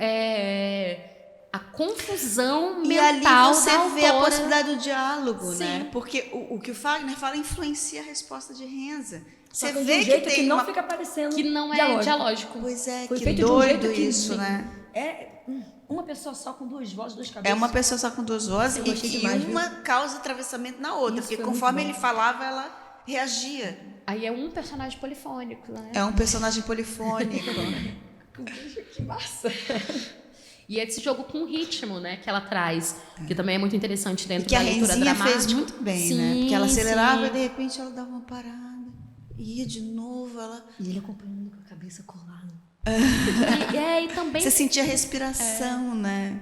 a confusão mental e ali você da vê a autora. possibilidade do diálogo, Sim. né? Porque o que o Fagner fala influencia a resposta de Renza. Você Só que vê de um jeito que tem não fica parecendo Que não é dialógico. Pois é, Foi que feito de um doido jeito que, isso, sim, né? Uma pessoa só com duas vozes, duas cabeças. É uma pessoa só com duas vozes Eu e gostei que demais, viu? uma causa atravessamento na outra, Isso porque foi conforme muito ele bom. falava, ela reagia. Aí é um personagem polifônico, né? É um personagem polifônico. Que massa! E esse jogo com ritmo, né, que ela traz, que também é muito interessante E dentro que da a leitura Renzinha dramática. fez muito bem, Sim, né? Porque ela acelerava sim. e de repente ela dava uma parada. Ia de novo, ela... E ele acompanhando com a cabeça colada. E também, Você sentia a respiração, né?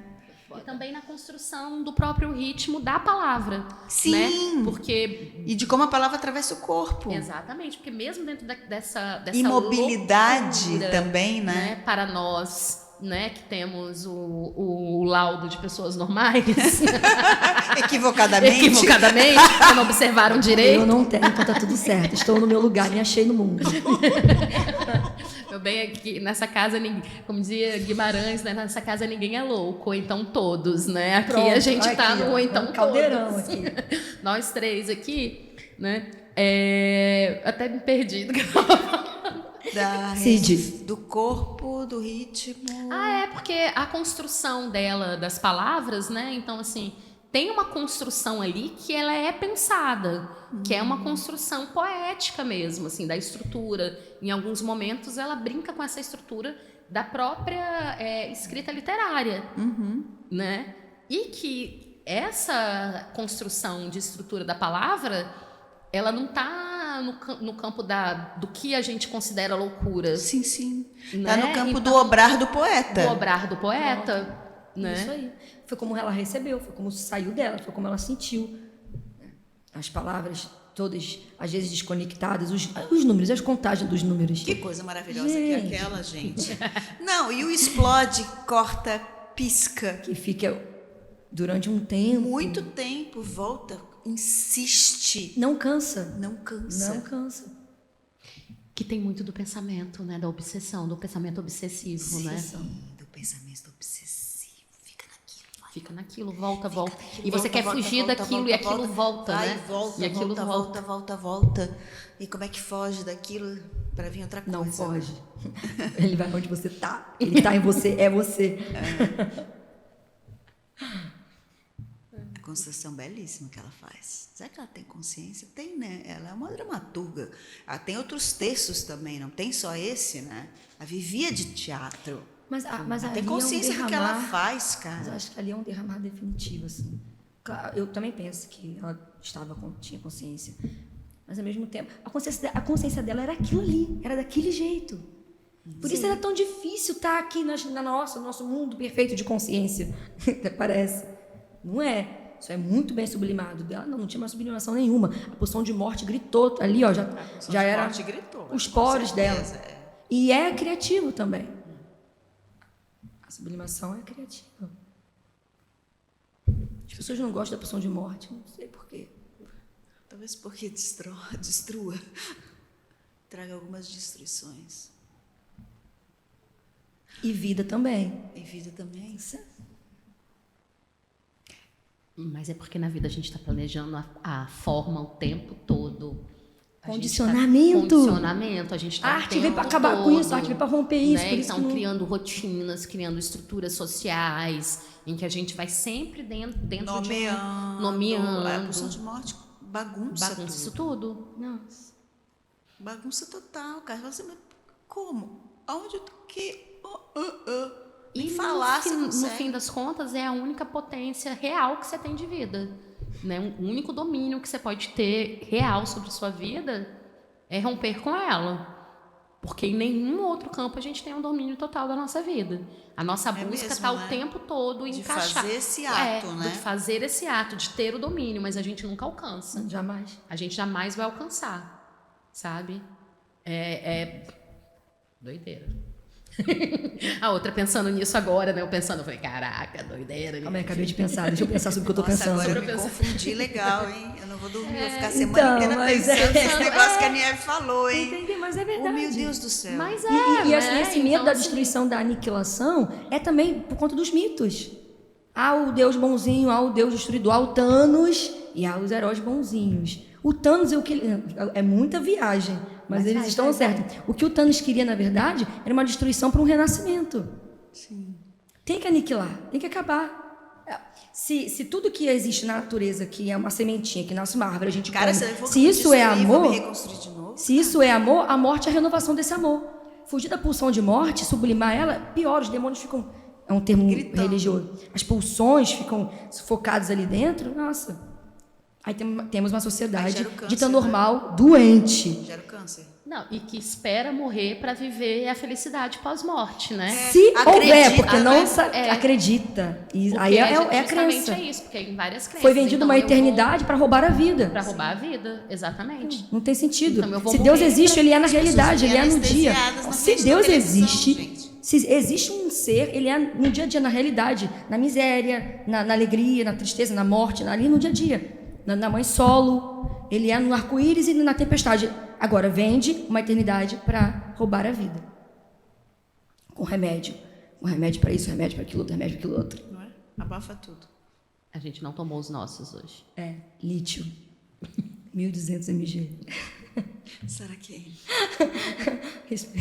e também na construção do próprio ritmo da palavra. Sim. Né? Porque... E de como a palavra atravessa o corpo. Exatamente, porque mesmo dentro dessa Imobilidade loucura, também, né? Para nós né, que temos o laudo de pessoas normais, Equivocadamente, porque não observaram direito. Eu não tenho, então tá tudo certo. Estou no meu lugar, me achei no mundo. Eu bem aqui, nessa casa, como dizia Guimarães, né, nessa casa ninguém é louco, ou então todos, né? Aqui Pronto, a gente tá aqui, no ou então caldeirão todos. aqui. Nós três aqui, né? Até me perdi do que do corpo, do ritmo. porque a construção dela, das palavras, né? Então, assim, tem uma construção ali que ela é pensada, que é uma construção poética mesmo, assim, da estrutura. Em alguns momentos, ela brinca com essa estrutura da própria escrita literária, né? E que essa construção de estrutura da palavra, ela não está no campo do que a gente considera loucura. Sim, sim. Né? Está no campo então, do obrar do poeta. Do obrar do poeta. Né? Isso aí. Foi como ela recebeu, foi como saiu dela, foi como ela sentiu. As palavras todas, às vezes, desconectadas, os números, as contagens dos números. Que coisa maravilhosa que é aquela, gente. Não, e o explode, corta, pisca. Que fica durante um tempo. Muito tempo, volta, insiste. Não cansa. Não cansa. Não cansa. Que tem muito do pensamento, né? Da obsessão, do pensamento obsessivo, né? Do pensamento obsessivo. Fica naquilo, volta. E volta, você quer fugir daquilo e aquilo volta, vai, né? Volta, e aquilo volta. E como é que foge daquilo para vir outra coisa? Não foge. Ele vai onde você tá. Ele tá em você, é você. A construção belíssima que ela faz. Será que ela tem consciência? Tem, né? Ela é uma dramaturga. Ela tem outros textos também, não tem só esse, né? Ela vivia de teatro. Mas tem consciência do que ela faz, cara. Mas eu acho que ali é um derramar definitivo, assim. Claro, eu também penso que ela tinha consciência. Mas, ao mesmo tempo, a consciência dela era aquilo ali. Era daquele jeito. Por isso era tão difícil estar aqui no nosso mundo perfeito de consciência. Parece. Não é. Isso é muito bem sublimado. Dela não tinha mais sublimação nenhuma. A pulsão de morte gritou ali, ó, já era gritou, os poros dela. É. E é criativo também. A sublimação é criativa. As pessoas não gostam da pulsão de morte, não sei porquê. Talvez porque destrua. Traga algumas destruições. E vida também. E vida também. Isso. Mas é porque na vida a gente está planejando a forma o tempo todo. Condicionamento. A gente está A arte veio para acabar com isso, a arte veio para romper isso. Né? Por isso então, criando rotinas, criando estruturas sociais, em que a gente vai sempre dentro nomeando. A pulsão de morte bagunça isso tudo. Nossa. Bagunça total, cara. Você, mas como? Aonde tu que? E falar, no fim das contas, é a única potência real que você tem de vida. Né? O único domínio que você pode ter real sobre a sua vida é romper com ela. Porque em nenhum outro campo a gente tem um domínio total da nossa vida. A nossa busca está o tempo todo em encaixar. De fazer esse ato, né? De fazer esse ato, de ter o domínio, mas a gente nunca alcança. Jamais. A gente jamais vai alcançar, sabe? Doideira. A outra pensando nisso agora, né? Eu falei, caraca, doideira. Calma aí, acabei de pensar. Deixa eu pensar sobre o que eu tô pensando. Agora eu me confundi legal, hein? Eu não vou dormir, vou ficar a semana inteira pensando nesse negócio que a Nieve falou, hein? Entendi, mas é verdade. Oh, meu Deus do céu. Mas E esse medo da destruição, da aniquilação, é também por conta dos mitos. Há o Deus bonzinho, há o Deus destruidor, há o Thanos e há os heróis bonzinhos. O Thanos é muita viagem, mas eles estão certos. O que o Thanos queria, na verdade, era uma destruição para um renascimento. Sim. Tem que aniquilar, tem que acabar. Se tudo que existe na natureza, que é uma sementinha, que nasce uma árvore, a gente come, se isso é amor, se isso é amor, a morte é a renovação desse amor. Fugir da pulsão de morte, sublimar ela, pior, os demônios ficam, é um termo religioso, as pulsões ficam sufocadas ali dentro, nossa. Aí temos uma sociedade dita normal, doente. Gera o câncer. Não, e que espera morrer para viver a felicidade pós-morte, né? Se houver, porque não acredita. E porque aí é a justamente crença. É isso, porque em várias crenças. Foi vendido uma eternidade para roubar a vida. Para roubar a vida, exatamente. Não tem sentido. Então, Se Deus existe, ele é na realidade, ele é no dia. Se Deus existe, Se existe um ser, ele é no dia a dia, na realidade, na miséria, na alegria, na tristeza, na morte, ali no dia a dia. Na mãe solo, ele é no arco-íris e na tempestade. Agora, vende uma eternidade para roubar a vida. Com remédio. Um remédio para isso, remédio para aquilo outro, remédio para aquilo outro. Não é? Abafa tudo. A gente não tomou os nossos hoje. Lítio. 1.200 mg. Saraquene.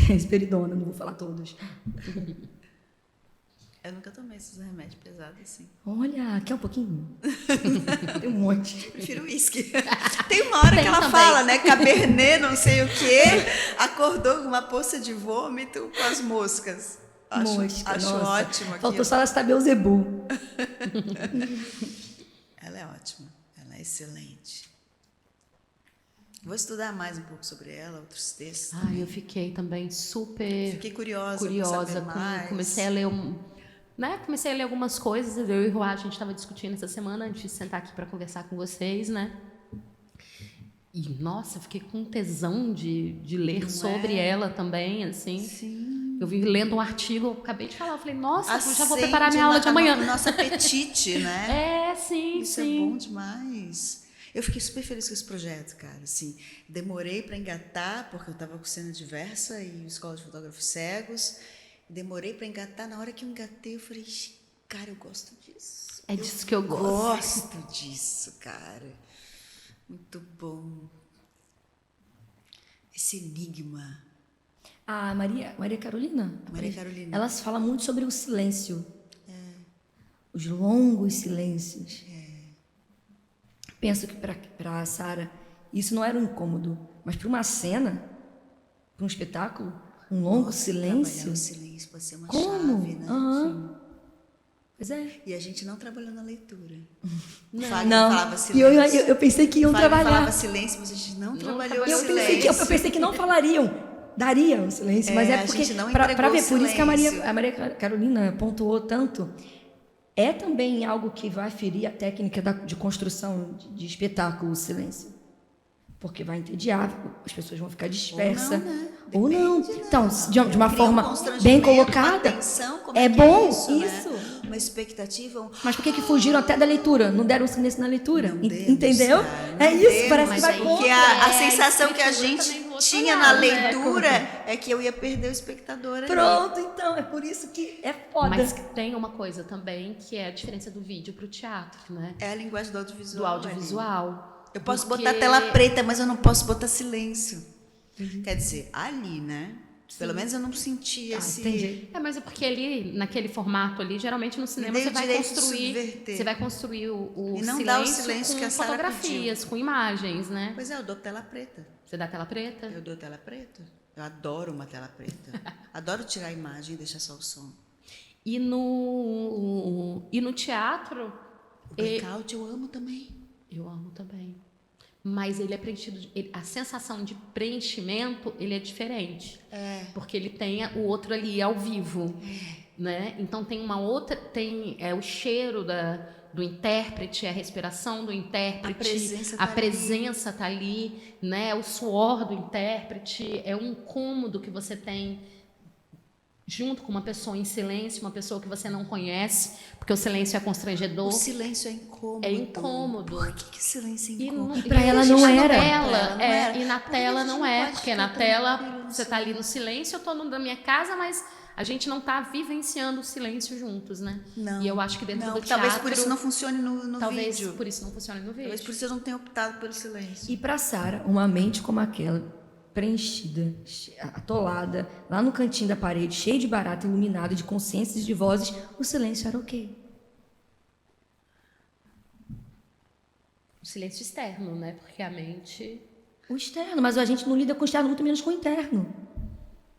Risperidona, não vou falar todos. Eu nunca tomei esses remédios pesados assim. Olha, quer um pouquinho? Tem um monte. Prefiro uísque. Tem uma hora que ela também. fala, né? Cabernet, não sei o quê. Acordou com uma poça de vômito com as moscas. Acho nossa. ótimo aqui. Faltou só ela saber o Zebu. Ela é ótima. Ela é excelente. Vou estudar mais um pouco sobre ela, outros textos. Eu fiquei também super Fiquei curiosa curiosa. pra saber mais. Comecei a ler comecei a ler algumas coisas. Eu e o Ruá, a gente estava discutindo essa semana antes de sentar aqui para conversar com vocês, né? E, nossa, fiquei com tesão de ler Não sobre é? ela também, assim. Sim. Eu vim lendo um artigo, eu acabei de falar, eu falei, nossa, eu já vou Acende preparar minha aula de amanhã. O nosso apetite, né? Sim, Isso sim. é bom demais. Eu fiquei super feliz com esse projeto, cara. Assim, demorei para engatar, porque eu estava com cena diversa e escola de fotógrafos cegos. Demorei para engatar. Na hora que eu engatei, eu falei, cara, eu gosto disso. É disso que eu gosto. Gosto disso, cara. Muito bom. Esse enigma. A Maria Carolina. Maria Carolina. Ela fala muito sobre o silêncio. Os longos silêncios. Penso que para a Sara isso não era um incômodo, mas para uma cena, para um espetáculo, um longo silêncio. Trabalhar o silêncio pode ser uma Como? chave, né? Aham. Pois é. E a gente não trabalhou na leitura. Não. Fagner Não. falava E silêncio. eu pensei que iam Fagner trabalhar. falava silêncio, mas a gente não trabalhou o Eu silêncio. pensei que não falariam, dariam silêncio, mas a porque gente não para entregou ver, o por isso que a silêncio. Maria Carolina pontuou tanto. É também algo que vai ferir a técnica de construção de espetáculo, o silêncio. Porque vai entediar, as pessoas vão ficar dispersas. Ou não, né? Então, de uma Cria forma um constrangimento, bem uma colocada, tensão, como é que bom isso, isso. Né? Uma expectativa. Mas por que fugiram até da leitura? Não deram silêncio na leitura? Não demos, Entendeu? cara, não É isso, demos. parece que Mas vai aí contra. Porque a sensação que a escritura gente também do outro tinha lado, na né? leitura é que eu ia perder o espectador ali. Pronto, então, é por isso que é foda. Mas tem uma coisa também que é a diferença do vídeo para o teatro, né? É a linguagem do audiovisual. Do audiovisual. Eu posso Porque- botar tela preta, mas eu não posso botar silêncio. Quer dizer, ali, né? Pelo menos eu não senti esse... Entendi. Mas é porque ali, naquele formato ali, geralmente no cinema dei você o vai direito de construir. subverter. Você vai construir o E não silêncio, dá o silêncio com que a Sara fotografias, com imagens, né? Pois é, eu dou tela preta. Você dá tela preta? Eu dou tela preta. Eu adoro uma tela preta. Adoro tirar a imagem e deixar só o som. E no teatro, O blackout eu amo também. eu amo também. Mas ele é preenchido, a sensação de preenchimento, ele é diferente. Porque ele tem o outro ali ao vivo, né? Então tem uma outra, o cheiro do intérprete, a respiração do intérprete, A presença tá ali, né? O suor do intérprete, é um incômodo que você tem junto com uma pessoa em silêncio, uma pessoa que você não conhece, porque o silêncio é constrangedor. O silêncio é incômodo. É incômodo. Por que silêncio é E incômodo? pra ela gente, não na era. novela, Pra ela não era. E na Por que tela a gente não não é, pode porque ficar na tão tela tranquilo no você tá ali no silêncio, eu tô da minha casa, mas a gente não tá vivenciando o silêncio juntos, né? Não. E eu acho que dentro Não, do teatro... talvez por isso não funcione no talvez vídeo. por isso não funcione no vídeo. Talvez por isso eu não tenha optado pelo silêncio. E para Sara, uma mente como aquela, preenchida, atolada, lá no cantinho da parede, cheia de barata, iluminada, de consciências e de vozes, o silêncio era ok. O silêncio externo, né? Porque a mente... O externo, mas a gente não lida com o externo, muito menos com o interno.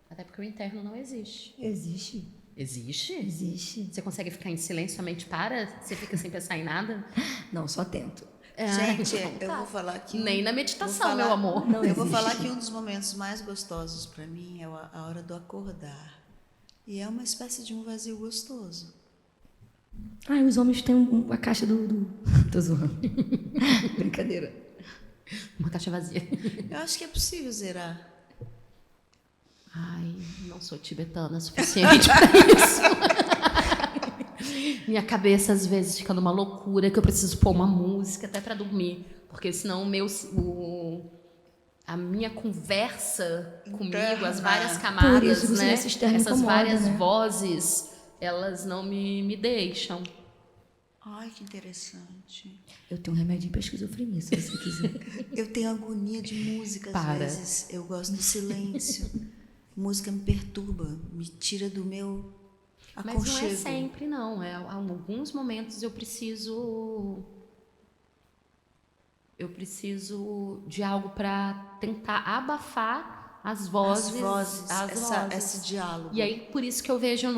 Até porque o interno não existe. Existe. Existe? Existe. Você consegue ficar em silêncio, a mente para? Você fica sem pensar em nada? Não, só tento. Gente, então eu tá. vou falar que... Nem na meditação, meu amor. Eu vou falar que um dos momentos mais gostosos para mim é a hora do acordar. E é uma espécie de um vazio gostoso. Ai, os homens têm a caixa do... Tô zoando. Brincadeira. Uma caixa vazia. Eu acho que é possível zerar. Ai, não sou tibetana o suficiente para isso. Minha cabeça às vezes fica numa loucura que eu preciso pôr uma música até para dormir, porque senão a minha conversa comigo, as várias camadas, Por isso que o né? silêncio externo Essas incomoda, várias né? vozes, elas não me deixam. Ai, que interessante. Eu tenho um remedinho para esquizofrenia, se você quiser. Eu tenho agonia de música, às Para. vezes. Eu gosto do silêncio. Música me perturba, me tira do meu aconchego. Mas não é sempre, não. Em alguns momentos eu preciso de algo para tentar abafar as vozes. Esse diálogo. E aí, por isso que eu vejo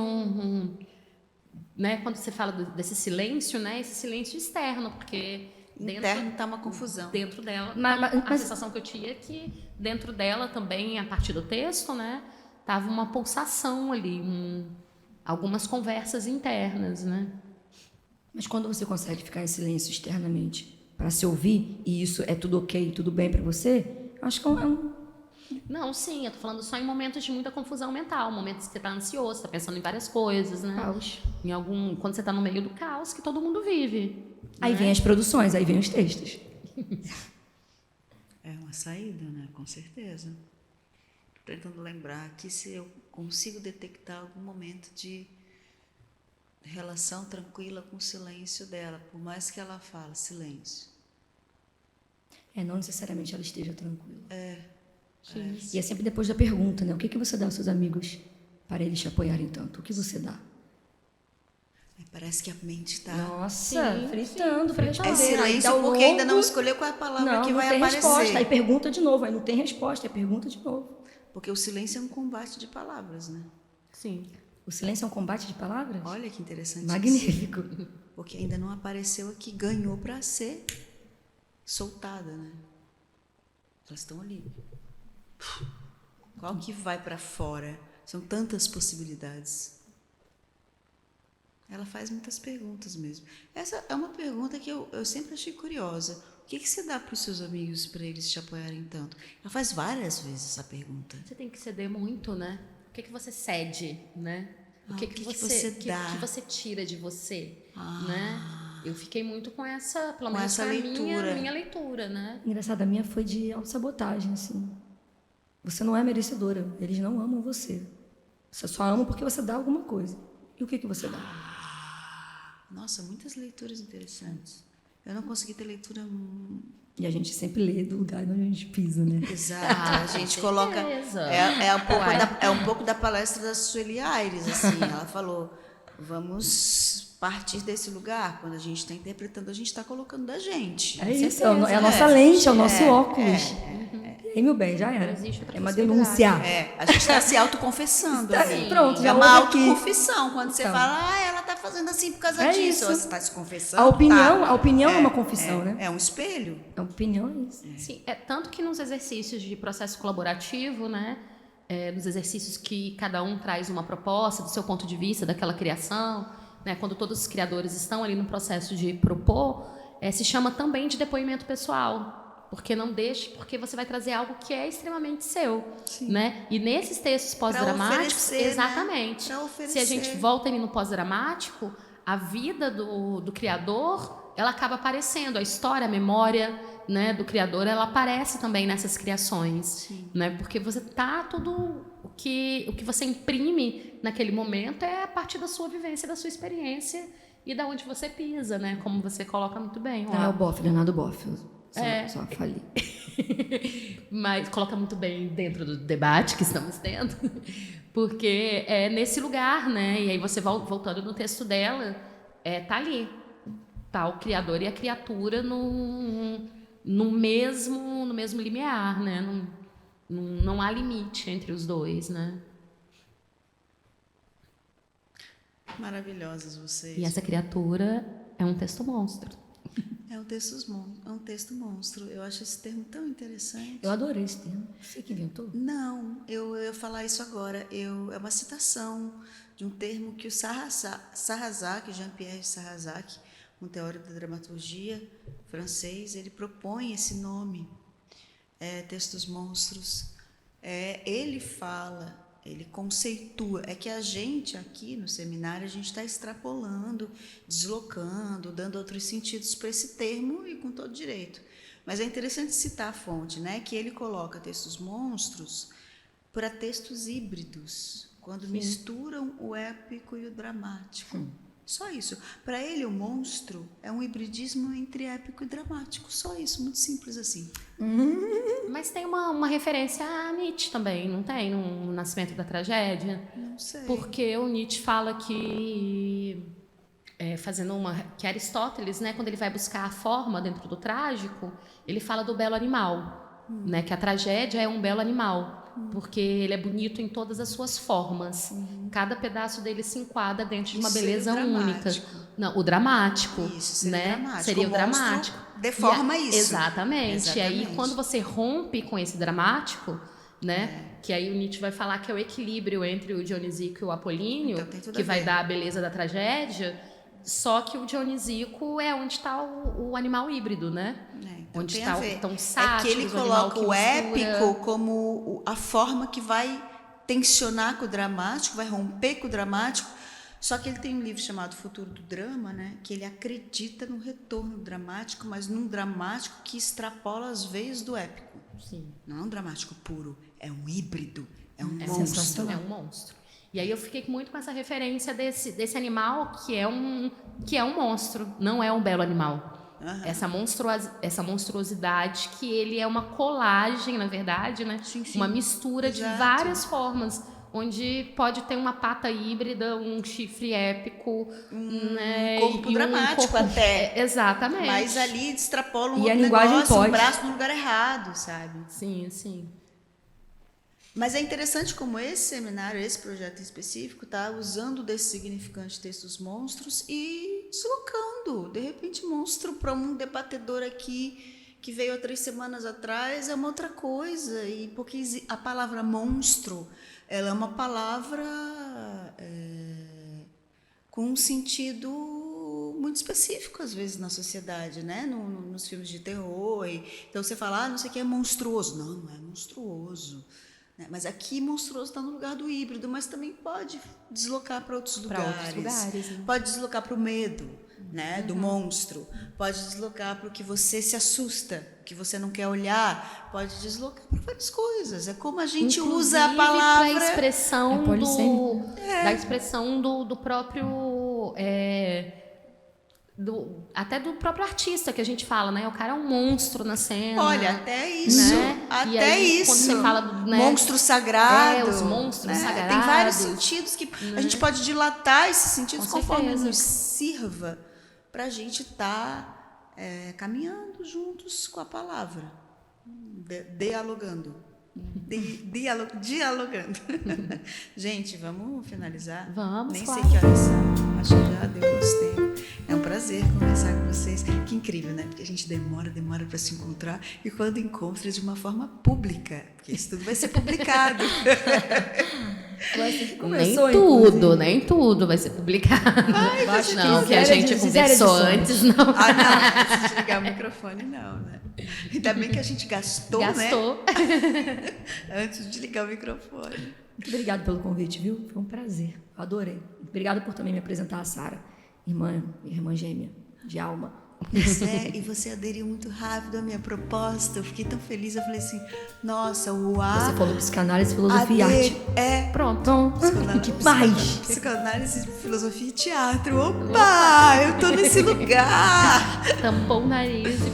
né, quando você fala desse silêncio, né, esse silêncio externo, porque Interno está uma confusão. dentro dela, Mas- a sensação que eu tinha é que dentro dela também, a partir do texto, né, tava uma pulsação ali, algumas conversas internas, né? Mas quando você consegue ficar em silêncio externamente para se ouvir, e isso é tudo ok, tudo bem para você, acho que é um... Não, sim, eu tô falando só em momentos de muita confusão mental, momentos que você tá ansioso, tá pensando em várias coisas, né? caos. Quando você tá no meio do caos que todo mundo vive. Aí né? vem as produções, aí vem os textos. É uma saída, né? Com certeza. Tô tentando lembrar aqui se eu consigo detectar algum momento de relação tranquila com o silêncio dela, por mais que ela fale silêncio. Não necessariamente ela esteja tranquila. Sim. E é sempre depois da pergunta, né? O que você dá aos seus amigos para eles te apoiarem tanto? O que você dá? Parece que a mente está... Nossa, Sim, fritando para responder. É Aí silêncio dá o porque ainda não longo, escolheu qual é a palavra não, que não vai tem aparecer. resposta. Aí pergunta de novo, aí não tem resposta, aí pergunta de novo. Porque o silêncio é um combate de palavras, né? Sim. O silêncio é um combate de palavras? Olha que interessante. Magnífico. Isso. Porque ainda não apareceu aqui, ganhou para ser soltada, né? Elas estão ali. Qual que vai para fora? São tantas possibilidades. Ela faz muitas perguntas mesmo. Essa é uma pergunta que eu sempre achei curiosa. O que você dá para os seus amigos para eles te apoiarem tanto? Ela faz várias vezes essa pergunta. Você tem que ceder muito, né? O que você cede, né? O que você tira de você, né? Eu fiquei muito com essa, pelo menos essa com a leitura. minha leitura, né? Engraçado, a minha foi de autossabotagem, assim. Você não é merecedora, eles não amam você. Você só ama porque você dá alguma coisa. E o que você dá? Nossa, muitas leituras interessantes. Eu não consegui ter leitura... E a gente sempre lê do lugar onde a gente pisa, né? Exato, a gente coloca... certeza. É um pouco da palestra da Sueli Aires, assim. Ela falou, vamos partir desse lugar. Quando a gente está interpretando, a gente está colocando da gente. É isso, certeza, é a nossa lente, é o nosso óculos. E aí, meu bem, já era. Não existe outra É uma possibilidade. denúncia. A gente está se autoconfessando. ali. Pronto, já é uma houve aqui. autoconfissão. Quando você Então. fala, ela está fazendo assim por causa É disso. isso. Você está se confessando. A opinião é uma confissão, né? É um espelho. A opinião é isso. Sim, é tanto que nos exercícios de processo colaborativo, né, nos exercícios que cada um traz uma proposta do seu ponto de vista, daquela criação, né, quando todos os criadores estão ali no processo de propor, se chama também de depoimento pessoal. Porque porque você vai trazer algo que é extremamente seu, né? E nesses textos pós-dramáticos, exatamente. Né? Pra oferecer. Se a gente volta ali no pós-dramático, a vida do criador, ela acaba aparecendo, a história, a memória, né, do criador, ela aparece também nessas criações, né? Porque você tá tudo o que você imprime naquele momento é a partir da sua vivência, da sua experiência e da onde você pisa, né? Como você coloca muito bem. Não é o Boff, Leonardo Boff. Só falei. Mas coloca muito bem dentro do debate que estamos tendo, porque é nesse lugar, né? E aí você voltando no texto dela, tá ali, tá o criador e a criatura no mesmo limiar, né? Não há limite entre os dois, né? Maravilhosas vocês. E essa criatura é um texto monstro. É um texto monstro. Eu acho esse termo tão interessante. Eu adorei esse termo. Você que inventou? Não, eu ia falar isso agora. É uma citação de um termo que o Sarrazac, Jean-Pierre Sarrazac, um teórico da dramaturgia francês, ele propõe esse nome, textos monstros. Ele fala Ele conceitua. É que a gente aqui no seminário, a gente está extrapolando, deslocando, dando outros sentidos para esse termo e com todo direito. Mas é interessante citar a fonte, né? Que ele coloca textos monstros para textos híbridos, quando misturam o épico e o dramático. Só isso. Para ele, o monstro é um hibridismo entre épico e dramático. Só isso, muito simples assim. Mas tem uma referência a Nietzsche também, não tem? No Nascimento da Tragédia? Não sei. Porque o Nietzsche fala que, que Aristóteles, né, quando ele vai buscar a forma dentro do trágico, ele fala do belo animal, né, que a tragédia é um belo animal. Porque ele é bonito em todas as suas formas. Cada pedaço dele se enquadra dentro de uma beleza única. Não, o dramático. Isso, seria né? dramático. Seria o dramático. Deforma isso. Exatamente. E aí, quando você rompe com esse dramático, né? Que aí o Nietzsche vai falar que é o equilíbrio entre o Dionisíaco e o Apolíneo, então, que vai dar a beleza da tragédia. Só que o Dionisíaco é onde está o animal híbrido, né? Então onde está o sátiros, é que ele coloca o épico como a forma que vai tensionar com o dramático, vai romper com o dramático. Só que ele tem um livro chamado Futuro do Drama, né? Que ele acredita no retorno dramático, mas num dramático que extrapola as veias do épico. Sim. Não é um dramático puro, é um híbrido, é um monstro. Sensacional. É um monstro. E aí eu fiquei muito com essa referência desse animal que é um monstro, não é um belo animal. Essa monstruosidade que ele é uma colagem, na verdade, né? Sim. Uma mistura de várias formas, onde pode ter uma pata híbrida, um chifre épico, né? Corpo dramático até. Exatamente. Mas ali extrapola E a linguagem pode. um braço no lugar errado, sabe? Sim. Mas é interessante como esse seminário, esse projeto em específico, está usando desse significante textos monstros e deslocando. De repente, monstro para um debatedor aqui que veio há 3 semanas atrás é uma outra coisa. E porque a palavra monstro, ela é uma palavra com um sentido muito específico, às vezes, na sociedade, né? Nos filmes de terror. Então, você fala, não sei o que é monstruoso. Não é monstruoso. Mas aqui monstruoso está no lugar do híbrido, mas também pode deslocar para outros lugares. Né? Pode deslocar para o medo, né, do monstro. Pode deslocar para o que você se assusta, que você não quer olhar. Pode deslocar para várias coisas. É como a gente usa a palavra. Da expressão da expressão do próprio. Até do próprio artista que a gente fala, né? O cara é um monstro na cena. Olha, até isso. Né? Até e aí, isso. Quando você fala do monstro sagrado. Os monstros sagrados. Tem vários sentidos que a gente pode dilatar esses sentidos conforme nos sirva para a gente estar caminhando juntos com a palavra, dialogando. Dialogando. Gente, vamos finalizar? Vamos, Nem claro. sei que horas são. Acho que já deu nosso tempo. É um prazer conversar com vocês. Que incrível, né? Porque a gente demora para se encontrar e quando encontra de uma forma pública, porque isso tudo vai ser publicado. Nem tudo vai ser publicado. Não, que a gente conversou antes, não. Não precisa desligar o microfone, não, né? Ainda bem que a gente gastou. Né? Antes de ligar o microfone. Muito obrigada pelo convite, viu? Foi um prazer. Eu adorei. Obrigada por também me apresentar a Sara, irmã gêmea de alma. E você aderiu muito rápido à minha proposta. Eu fiquei tão feliz. Eu falei assim, nossa, uau. Você falou psicanálise, filosofia e arte. Pronto. Que mais? Psicanálise, filosofia e teatro. Opa, eu tô nesse lugar. Tampou o nariz e